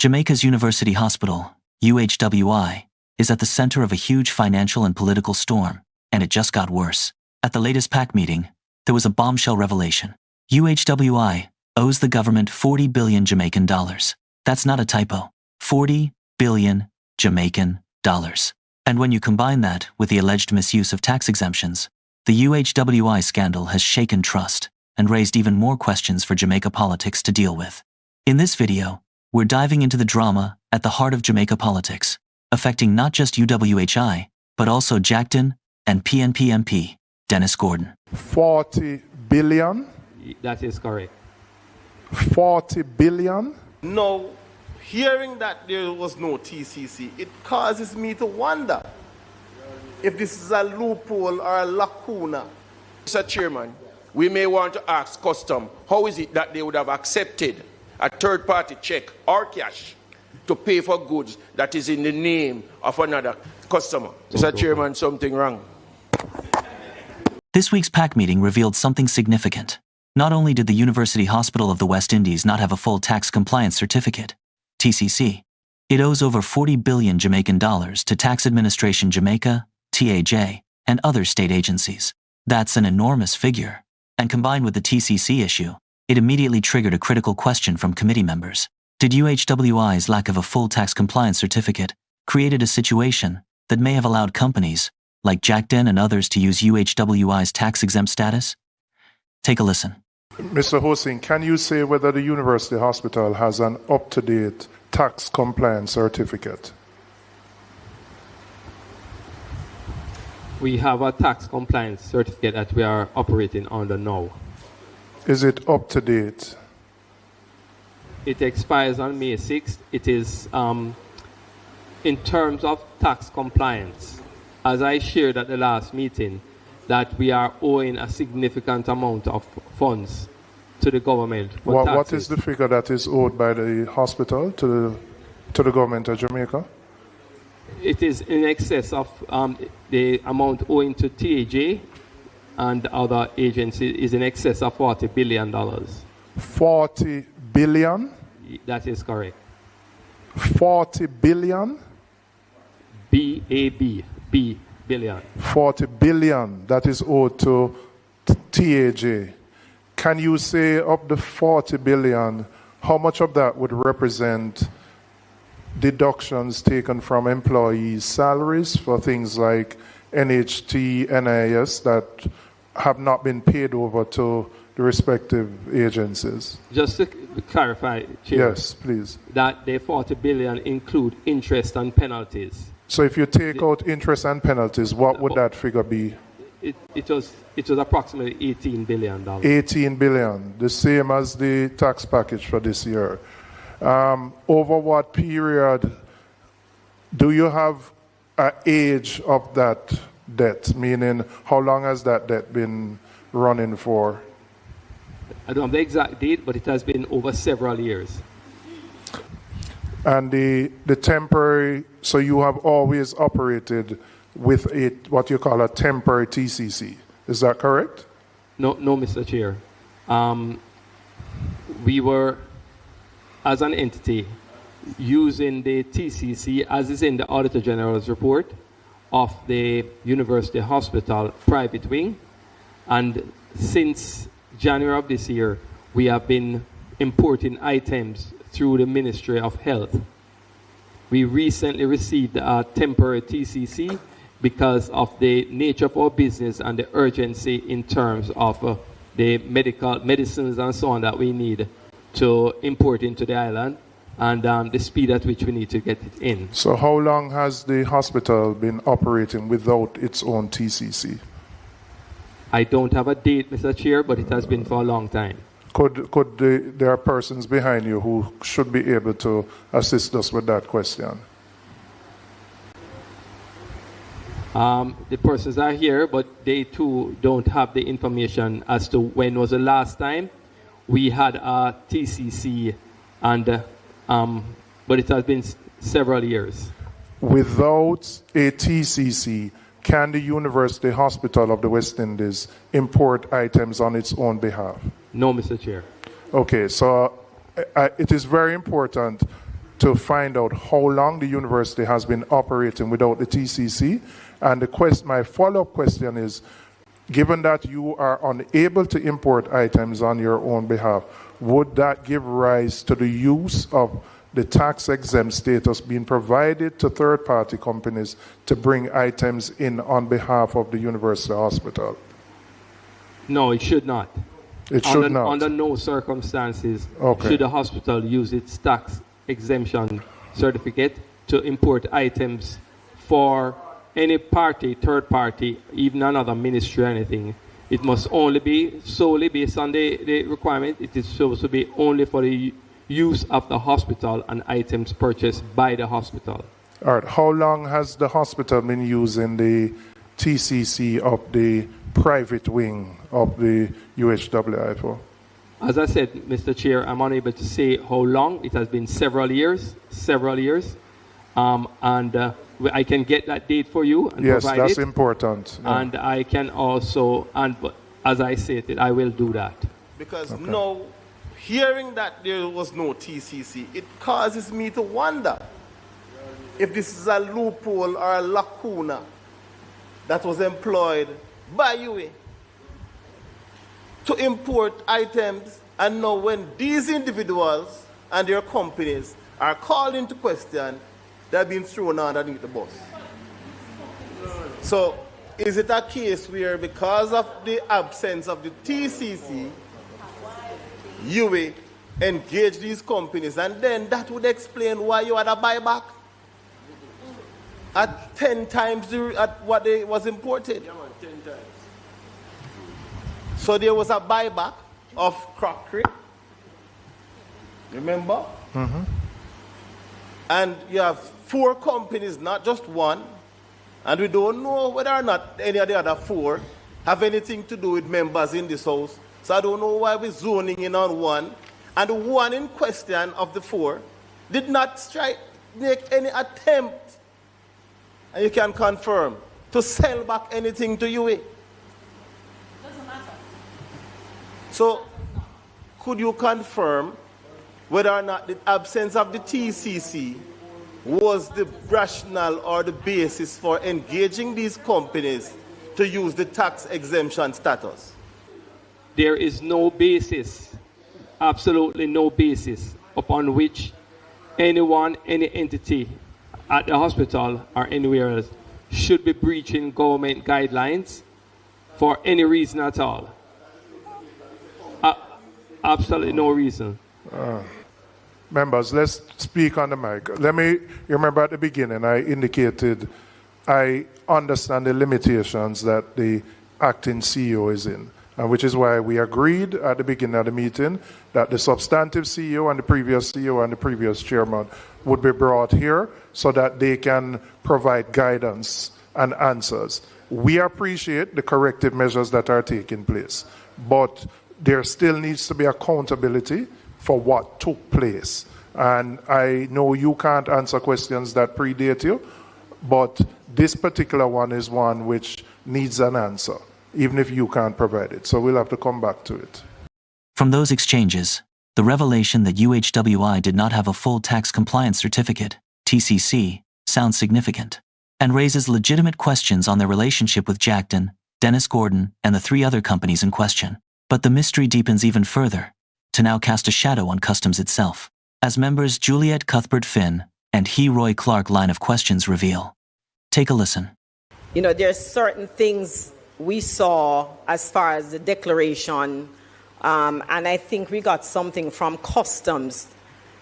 Jamaica's University Hospital, UHWI, is at the center of a huge financial and political storm, and it just got worse. At the latest PAC meeting, there was a bombshell revelation. UHWI owes the government 40 billion Jamaican dollars. That's not a typo. 40 billion Jamaican dollars. And when you combine that with the alleged misuse of tax exemptions, the UHWI scandal has shaken trust and raised even more questions for Jamaica politics to deal with. In this video, we're diving into the drama at the heart of Jamaica politics, affecting not just UHWI, but also JACDEN and PNP MP, Dennis Gordon. 40 billion? That is correct. 40 billion? No. Hearing that there was no TCC, it causes me to wonder if this is a loophole or a lacuna. Mr. Chairman, we may want to ask Custom, how is it that they would have accepted a third-party check or cash to pay for goods that is in the name of another customer? Mr. Chairman, something wrong. This week's PAC meeting revealed something significant. Not only did the University Hospital of the West Indies not have a full tax compliance certificate, TCC, it owes over 40 billion Jamaican dollars to Tax Administration Jamaica, TAJ, and other state agencies. That's an enormous figure, and combined with the TCC issue, it immediately triggered a critical question from committee members. Did UHWI's lack of a full tax compliance certificate created a situation that may have allowed companies, like JACDEN and others, to use UHWI's tax-exempt status? Take a listen. Mr. Hosing, can you say whether the University Hospital has an up-to-date tax compliance certificate? We have a tax compliance certificate that we are operating under now. Is it up-to-date? It expires on May 6th. It is, in terms of tax compliance, as I shared at the last meeting, that we are owing a significant amount of funds to the government. What is the figure that is owed by the hospital to the government of Jamaica? It is in excess of the amount owing to TAJ and other agencies is in excess of $40 billion. 40 billion? That is correct. 40 billion? B billion. 40 billion that is owed to TAJ. Can you say of the 40 billion, how much of that would represent deductions taken from employees' salaries for things like NHT, NIS that have not been paid over to the respective agencies? Just to clarify, Chair, yes, please. That the 40 billion include interest and penalties. So if you take out interest and penalties, what would that figure be? It was approximately $18 billion. 18 billion, the same as the tax package for this year. Over what period do you have an age of that debt? Meaning, how long has that debt been running for? I don't have the exact date, but it has been over several years. And the temporary, so you have always operated with what you call a temporary TCC. Is that correct? No, Mr. Chair. We were, as an entity, using the TCC as is in the Auditor General's report of the University Hospital private wing. And since January of this year, we have been importing items through the Ministry of Health. We recently received a temporary TCC because of the nature of our business and the urgency in terms of the medicines and so on that we need to import into the island and the speed at which we need to get it in. So how long has the hospital been operating without its own TCC? I don't have a date, Mr. Chair, but it has been for a long time. There are persons behind you who should be able to assist us with that question? The persons are here, but they too don't have the information as to when was the last time we had a TCC, and but it has been several years. Without a TCC, can the University Hospital of the West Indies import items on its own behalf? No, Mr. Chair. Okay, so it is very important to find out how long the university has been operating without the TCC. And my follow-up question is, given that you are unable to import items on your own behalf, would that give rise to the use of the tax-exempt status being provided to third-party companies to bring items in on behalf of the university hospital? No, it should not. It should not. Under no circumstances Okay. should the hospital use its tax exemption certificate to import items for any party, third party, even another ministry or anything. It must only be solely based on the requirement. It is supposed to be only for the use of the hospital and items purchased by the hospital. All right. How long has the hospital been using the TCC of the private wing of the UHWI for? As I said, Mr. Chair, I'm unable to say how long. It has been several years. I can get that date for you and Yes, provide that's it. important. Yeah. And I can also, but as I stated, I will do that. Because now, hearing that there was no TCC, it causes me to wonder if this is a loophole or a lacuna that was employed by UA to import items, and now when these individuals and their companies are called into question, they're being thrown underneath the bus. So, is it a case where because of the absence of the TCC, UA engage these companies, and then that would explain why you had a buyback at 10 times at what they was imported? 10 times. So there was a buyback of crockery, remember? Mm-hmm. And you have 4 companies, not just one, and we don't know whether or not any of the other 4 have anything to do with members in this house. So I don't know why we're zoning in on one. And the one in question of the 4 did not make any attempt, and you can confirm, to sell back anything to UA. Doesn't matter. So, could you confirm whether or not the absence of the TCC was the rationale or the basis for engaging these companies to use the tax exemption status? There is no basis, absolutely no basis, upon which anyone, any entity at the hospital or anywhere else should be breaching government guidelines for any reason at all. Absolutely no reason. Members, let's speak on the mic. You remember at the beginning I indicated I understand the limitations that the acting CEO is in, and which is why we agreed at the beginning of the meeting that the substantive CEO and the previous CEO and the previous chairman would be brought here so that they can provide guidance and answers. We appreciate the corrective measures that are taking place, but there still needs to be accountability for what took place. And I know you can't answer questions that predate you, but this particular one is one which needs an answer, even if you can't provide it. So we'll have to come back to it. From those exchanges, the revelation that UHWI did not have a full tax compliance certificate, TCC, sounds significant, and raises legitimate questions on their relationship with JACDEN, Dennis Gordon, and the 3 other companies in question. But the mystery deepens even further, to now cast a shadow on customs itself, as members Juliet Cuthbert Finn and Roy Clark line of questions reveal. Take a listen. You know, there's certain things we saw as far as the declaration, and I think we got something from customs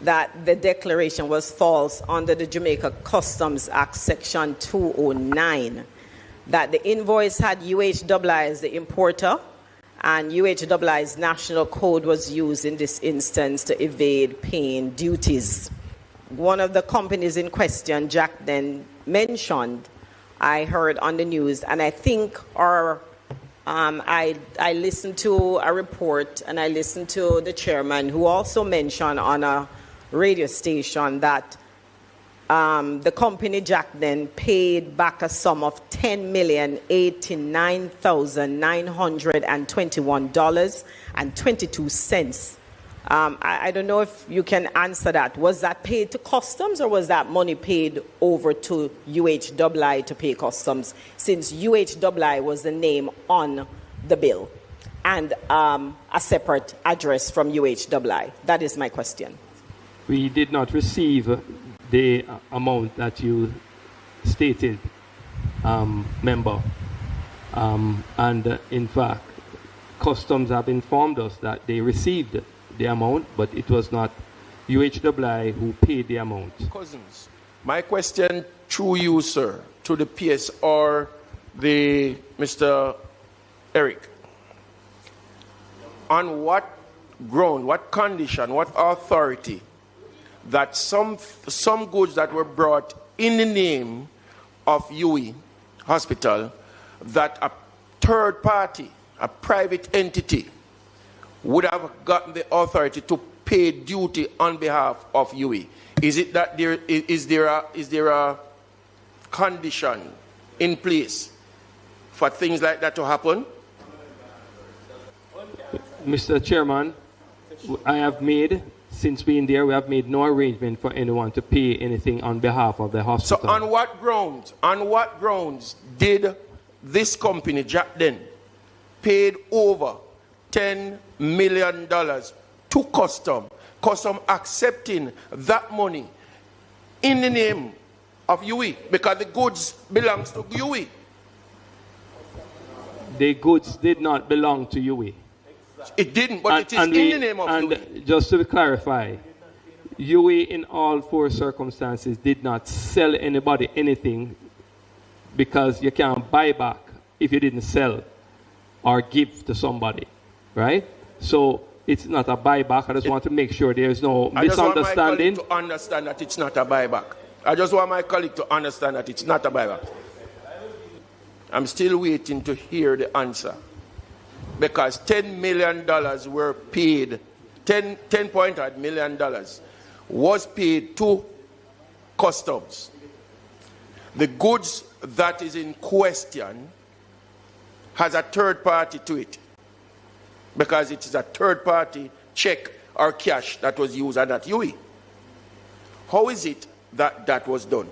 that the declaration was false under the Jamaica Customs Act Section 209, that the invoice had UHWI as the importer, and UHWI's national code was used in this instance to evade paying duties. One of the companies in question, JACDEN, mentioned, I heard on the news, and I think I listened to a report, and I listened to the chairman, who also mentioned on a radio station that the company JACDEN paid back a sum of $10,089,921.22 I don't know if you can answer that. Was that paid to customs, or was that money paid over to UHWI to pay customs, since UHWI was the name on the bill and a separate address from UHWI? That is my question. We did not receive the amount that you stated, member. And in fact, customs have informed us that they received the amount, but it was not UHWI who paid the amount. Cousins, my question through you, sir, to the PS or the Mr. Eric. On what ground, what condition, what authority that some goods that were brought in the name of UHWI Hospital, that a third party, a private entity, would have gotten the authority to pay duty on behalf of UHWI? Is it that is there a condition in place for things like that to happen? Mr. Chairman, since being there, we have made no arrangement for anyone to pay anything on behalf of the hospital. So on what grounds did this company, JACDEN, paid over $10 million to custom accepting that money in the name of UHWI, because the goods belongs to UHWI? The goods did not belong to UHWI. It didn't, but it is in the name of UHWI. And just to clarify, UHWI in all four circumstances did not sell anybody anything, because you can't buy back if you didn't sell or give to somebody, right? So it's not a buyback. I just want to make sure there's no misunderstanding. I just want my colleague to understand that it's not a buyback. I just want my colleague to understand that it's not a buyback. I'm still waiting to hear the answer. Because $10 million were paid, $10.8 million was paid to customs. The goods that is in question has a third party to it, because it is a third party check or cash that was used and not UHWI. How is it that that was done?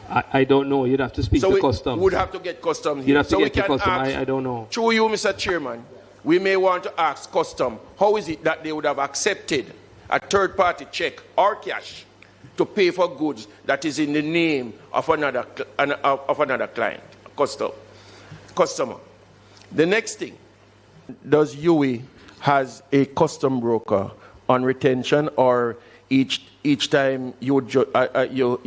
I don't know. You'd have to speak to customs. We would have to get customs You'd here. have to So get we to can customs. ask, I don't know. through you, Mr. Chairman, we may want to ask custom, how is it that they would have accepted a third party check or cash to pay for goods that is in the name of another client, customer? The next thing, does UHWI has a custom broker on retention, or each time you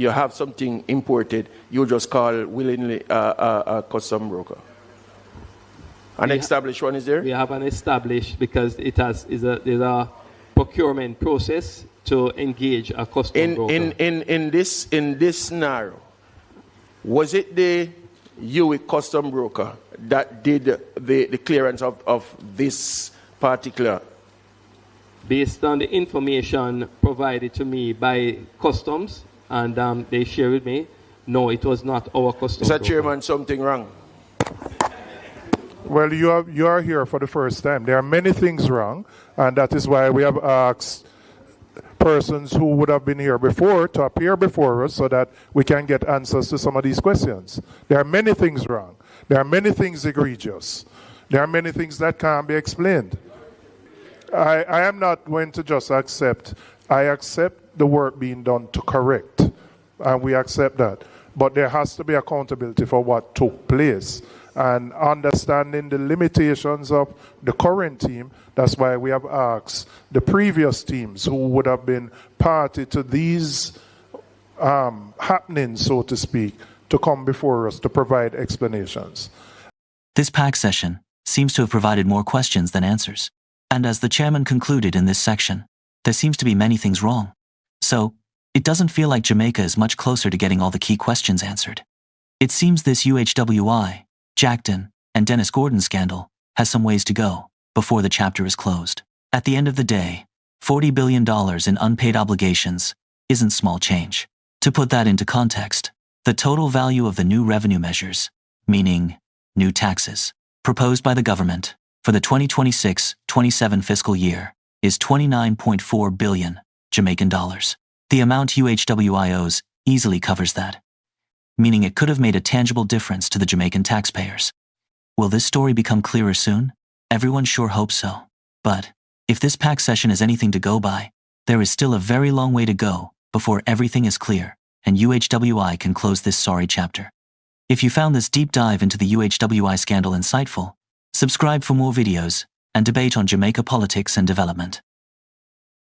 have something imported, you just call willingly a custom broker? An established one is there? We have an established, because there's a procurement process to engage a custom broker. In this scenario, was it the UHWI custom broker that did the clearance of this particular? Based on the information provided to me by customs, and they share with me, no, it was not our customs broker. Mr. Chairman, something wrong. Well, you are here for the first time. There are many things wrong, and that is why we have asked persons who would have been here before to appear before us, so that we can get answers to some of these questions. There are many things wrong. There are many things egregious. There are many things that can't be explained. I am not going to just accept. I accept the work being done to correct, and we accept that. But there has to be accountability for what took place, and understanding the limitations of the current team. That's why we have asked the previous teams who would have been party to these happenings, so to speak, to come before us to provide explanations. This PAC session seems to have provided more questions than answers. And as the chairman concluded in this section, there seems to be many things wrong. So, it doesn't feel like Jamaica is much closer to getting all the key questions answered. It seems this UHWI, JACDEN, and Dennis Gordon scandal has some ways to go before the chapter is closed. At the end of the day, $40 billion in unpaid obligations isn't small change. To put that into context, the total value of the new revenue measures, meaning new taxes, proposed by the government for the 2026-27 fiscal year, is is 29.4 billion Jamaican dollars. The amount UHWI owes easily covers that, meaning it could have made a tangible difference to the Jamaican taxpayers. Will this story become clearer soon? Everyone sure hopes so. But if this PAC session is anything to go by, there is still a very long way to go before everything is clear and UHWI can close this sorry chapter. If you found this deep dive into the UHWI scandal insightful, subscribe for more videos and debate on Jamaica politics and development.